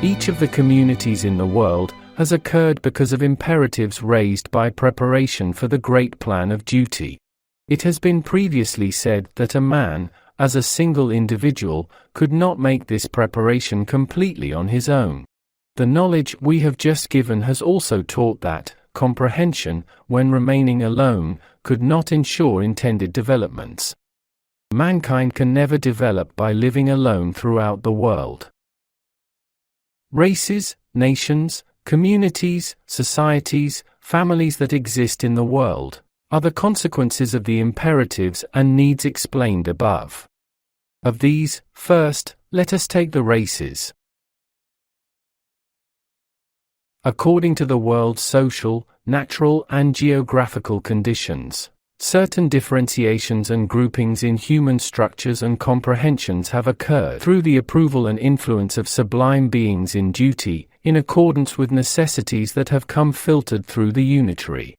Each of the communities in the world has occurred because of imperatives raised by preparation for the great plan of duty. It has been previously said that a man, as a single individual, could not make this preparation completely on his own. The knowledge we have just given has also taught that comprehension, when remaining alone, could not ensure intended developments. Mankind can never develop by living alone throughout the world. Races, nations, communities, societies, families that exist in the world are the consequences of the imperatives and needs explained above. Of these, first, let us take the races. According to the world's social, natural, and geographical conditions, certain differentiations and groupings in human structures and comprehensions have occurred through the approval and influence of sublime beings in duty, in accordance with necessities that have come filtered through the unitary.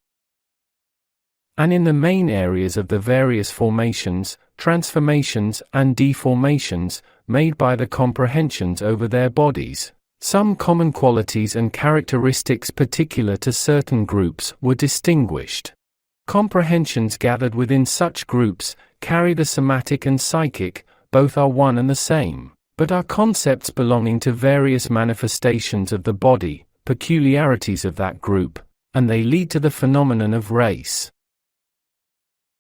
And in the main areas of the various formations, transformations, and deformations made by the comprehensions over their bodies, some common qualities and characteristics particular to certain groups were distinguished. Comprehensions gathered within such groups carry the somatic and psychic, both are one and the same, but are concepts belonging to various manifestations of the body, peculiarities of that group, and they lead to the phenomenon of race.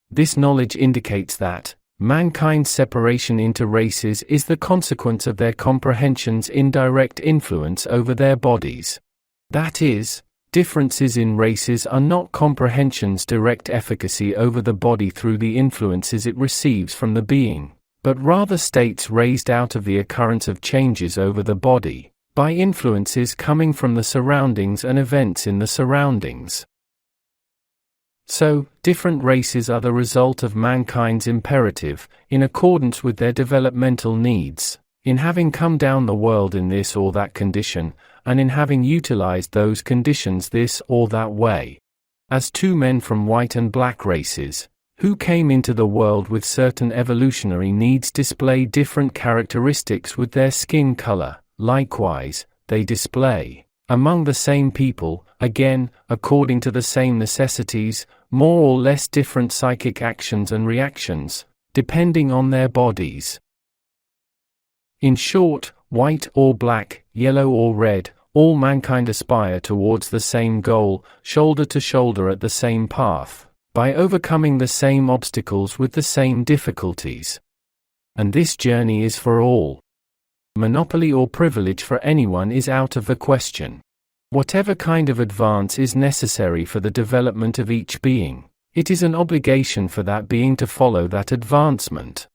This knowledge indicates that mankind's separation into races is the consequence of their comprehension's indirect influence over their bodies. That is, differences in races are not comprehension's direct efficacy over the body through the influences it receives from the being, but rather states raised out of the occurrence of changes over the body, by influences coming from the surroundings and events in the surroundings. So, different races are the result of mankind's imperative, in accordance with their developmental needs, in having come down the world in this or that condition, and in having utilized those conditions this or that way. As two men from white and black races, who came into the world with certain evolutionary needs, display different characteristics with their skin color, likewise, they display, among the same people, again, according to the same necessities, more or less different psychic actions and reactions, depending on their bodies. In short, white or black, yellow or red, all mankind aspire towards the same goal, shoulder to shoulder at the same path, by overcoming the same obstacles with the same difficulties. And this journey is for all. Monopoly or privilege for anyone is out of the question. Whatever kind of advance is necessary for the development of each being, it is an obligation for that being to follow that advancement.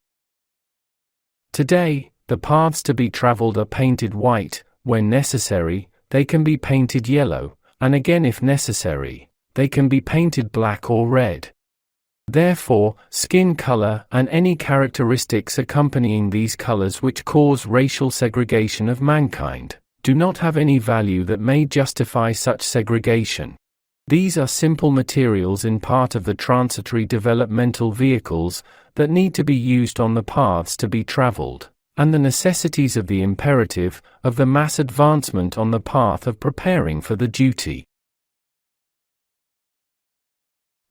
Today, the paths to be traveled are painted white. When necessary, they can be painted yellow, and again if necessary, they can be painted black or red. Therefore, skin color and any characteristics accompanying these colors which cause racial segregation of mankind do not have any value that may justify such segregation. These are simple materials in part of the transitory developmental vehicles that need to be used on the paths to be traveled, and the necessities of the imperative of the mass advancement on the path of preparing for the duty.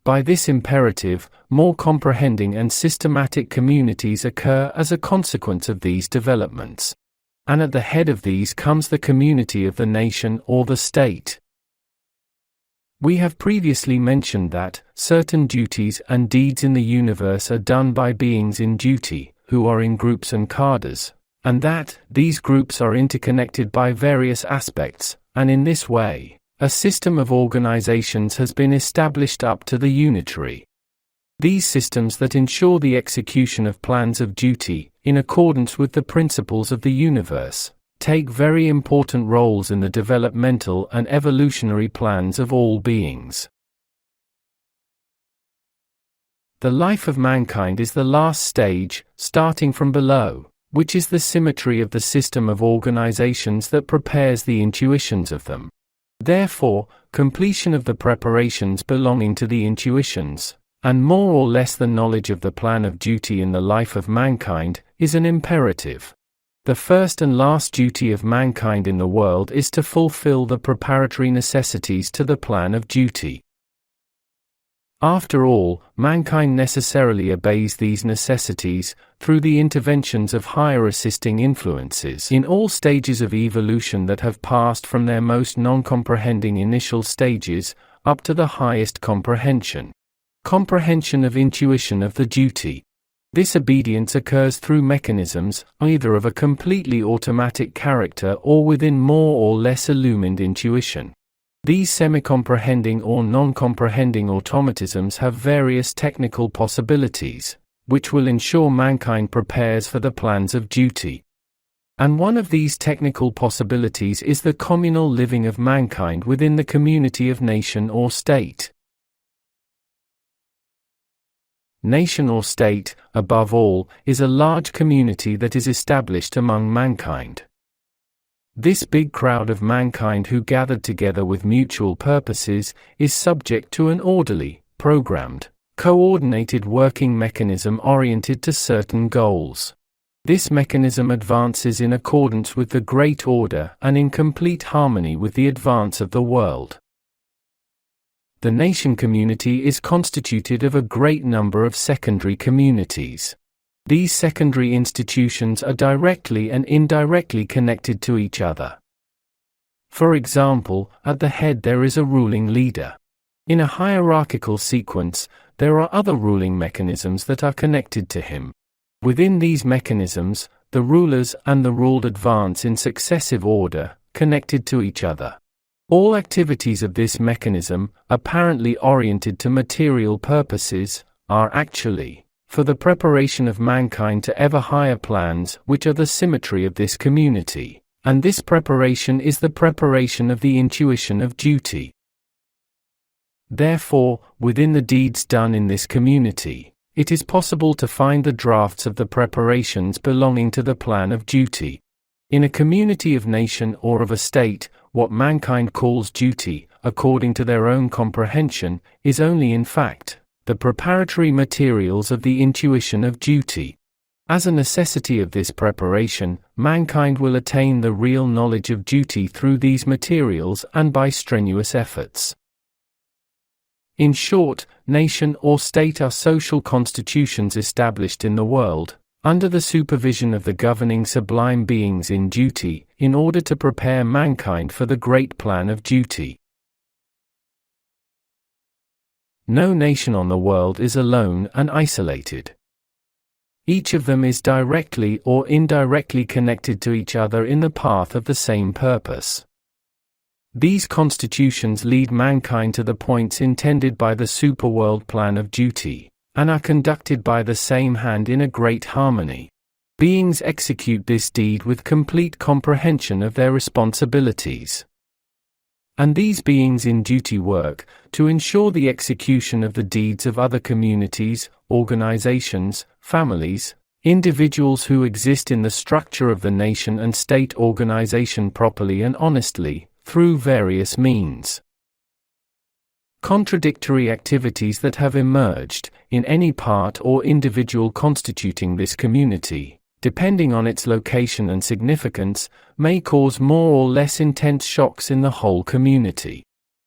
By this imperative, more comprehending and systematic communities occur as a consequence of these developments. And at the head of these comes the community of the nation or the state. We have previously mentioned that certain duties and deeds in the universe are done by beings in duty, who are in groups and cadres, and that these groups are interconnected by various aspects, and in this way, a system of organizations has been established up to the unitary. These systems that ensure the execution of plans of duty, in accordance with the principles of the universe, take very important roles in the developmental and evolutionary plans of all beings. The life of mankind is the last stage, starting from below, which is the symmetry of the system of organizations that prepares the intuitions of them. Therefore, completion of the preparations belonging to the intuitions, and more or less the knowledge of the plan of duty in the life of mankind, is an imperative. The first and last duty of mankind in the world is to fulfill the preparatory necessities to the plan of duty. After all, mankind necessarily obeys these necessities, through the interventions of higher assisting influences in all stages of evolution that have passed from their most non-comprehending initial stages, up to the highest comprehension. Comprehension of intuition of the duty. This obedience occurs through mechanisms, either of a completely automatic character or within more or less illumined intuition. These semi-comprehending or non-comprehending automatisms have various technical possibilities, which will ensure mankind prepares for the plans of duty. And one of these technical possibilities is the communal living of mankind within the community of nation or state. Nation or state, above all, is a large community that is established among mankind. This big crowd of mankind who gathered together with mutual purposes is subject to an orderly, programmed, coordinated working mechanism oriented to certain goals. This mechanism advances in accordance with the great order and in complete harmony with the advance of the world. The nation community is constituted of a great number of secondary communities. These secondary institutions are directly and indirectly connected to each other. For example, at the head there is a ruling leader. In a hierarchical sequence, there are other ruling mechanisms that are connected to him. Within these mechanisms, the rulers and the ruled advance in successive order, connected to each other. All activities of this mechanism, apparently oriented to material purposes, are actually for the preparation of mankind to ever higher plans, which are the symmetry of this community, and this preparation is the preparation of the intuition of duty. Therefore, within the deeds done in this community, it is possible to find the drafts of the preparations belonging to the plan of duty. In a community of nation or of a state, what mankind calls duty, according to their own comprehension, is only in fact the preparatory materials of the intuition of duty. As a necessity of this preparation, mankind will attain the real knowledge of duty through these materials and by strenuous efforts. In short, nation or state are social constitutions established in the world, under the supervision of the governing sublime beings in duty, in order to prepare mankind for the great plan of duty. No nation on the world is alone and isolated. Each of them is directly or indirectly connected to each other in the path of the same purpose. These constitutions lead mankind to the points intended by the superworld plan of duty, and are conducted by the same hand in a great harmony. Beings execute this deed with complete comprehension of their responsibilities. And these beings in duty work to ensure the execution of the deeds of other communities, organizations, families, individuals who exist in the structure of the nation and state organization properly and honestly, through various means. Contradictory activities that have emerged, in any part or individual constituting this community, depending on its location and significance, may cause more or less intense shocks in the whole community.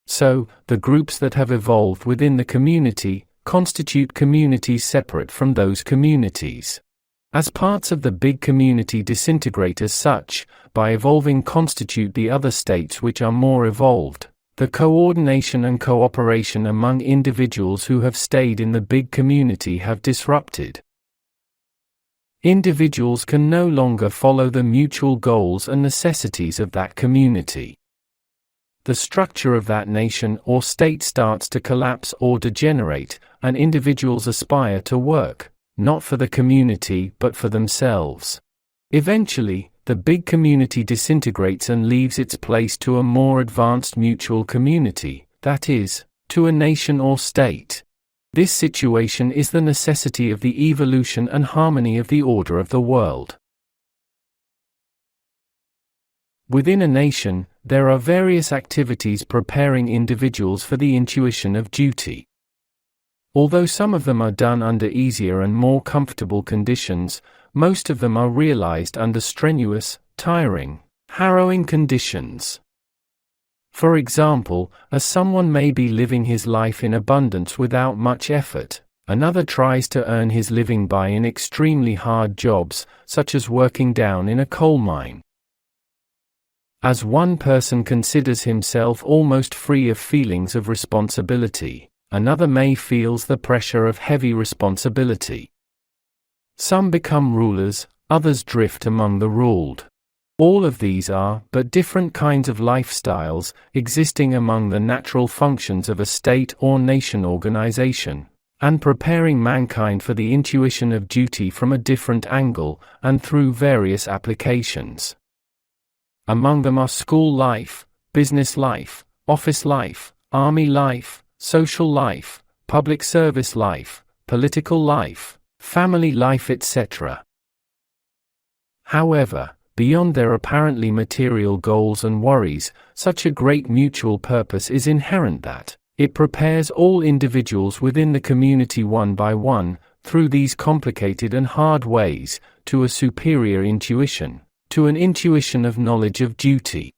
So, the groups that have evolved within the community constitute communities separate from those communities. As parts of the big community disintegrate as such, by evolving constitute the other states which are more evolved. The coordination and cooperation among individuals who have stayed in the big community have disrupted. Individuals can no longer follow the mutual goals and necessities of that community. The structure of that nation or state starts to collapse or degenerate, and individuals aspire to work, not for the community but for themselves. Eventually, the big community disintegrates and leaves its place to a more advanced mutual community, that is, to a nation or state. This situation is the necessity of the evolution and harmony of the order of the world. Within a nation, there are various activities preparing individuals for the intuition of duty. Although some of them are done under easier and more comfortable conditions, most of them are realized under strenuous, tiring, harrowing conditions. For example, someone may be living his life in abundance without much effort. Another tries to earn his living in extremely hard jobs, such as working down in a coal mine. As one person considers himself almost free of feelings of responsibility, another may feel the pressure of heavy responsibility. Some become rulers, others drift among the ruled. All of these are but different kinds of lifestyles existing among the natural functions of a state or nation organization, and preparing mankind for the intuition of duty from a different angle and through various applications. Among them are school life, business life, office life, army life, social life, public service life, political life, family life, etc. However, beyond their apparently material goals and worries, such a great mutual purpose is inherent that it prepares all individuals within the community one by one, through these complicated and hard ways, to a superior intuition, to an intuition of knowledge of duty.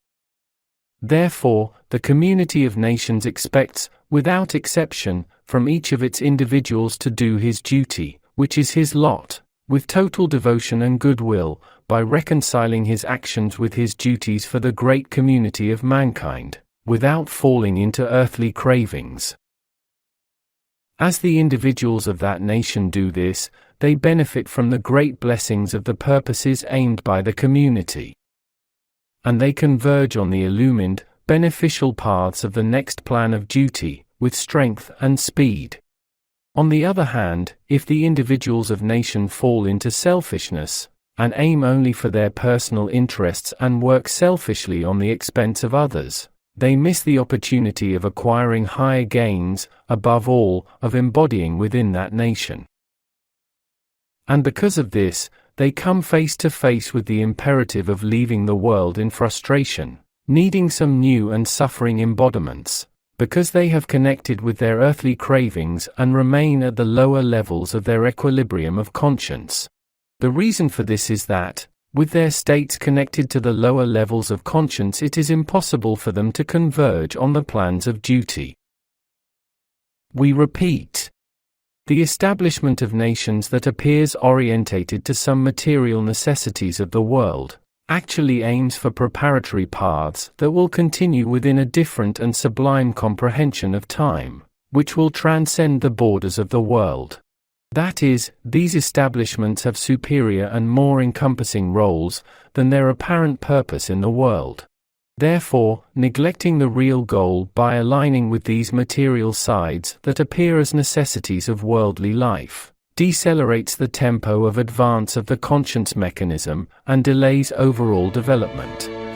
Therefore, the community of nations expects, without exception, from each of its individuals to do his duty, which is his lot, with total devotion and goodwill, by reconciling his actions with his duties for the great community of mankind, without falling into earthly cravings. As the individuals of that nation do this, they benefit from the great blessings of the purposes aimed by the community. And they converge on the illumined, beneficial paths of the next plan of duty, with strength and speed. On the other hand, if the individuals of nation fall into selfishness, and aim only for their personal interests and work selfishly on the expense of others, they miss the opportunity of acquiring higher gains, above all, of embodying within that nation. And because of this, they come face to face with the imperative of leaving the world in frustration, needing some new and suffering embodiments, because they have connected with their earthly cravings and remain at the lower levels of their equilibrium of conscience. The reason for this is that, with their states connected to the lower levels of conscience, it is impossible for them to converge on the plans of duty. We repeat. The establishment of nations that appears orientated to some material necessities of the world, actually aims for preparatory paths that will continue within a different and sublime comprehension of time, which will transcend the borders of the world. That is, these establishments have superior and more encompassing roles than their apparent purpose in the world. Therefore, neglecting the real goal by aligning with these material sides that appear as necessities of worldly life, decelerates the tempo of advance of the conscience mechanism and delays overall development.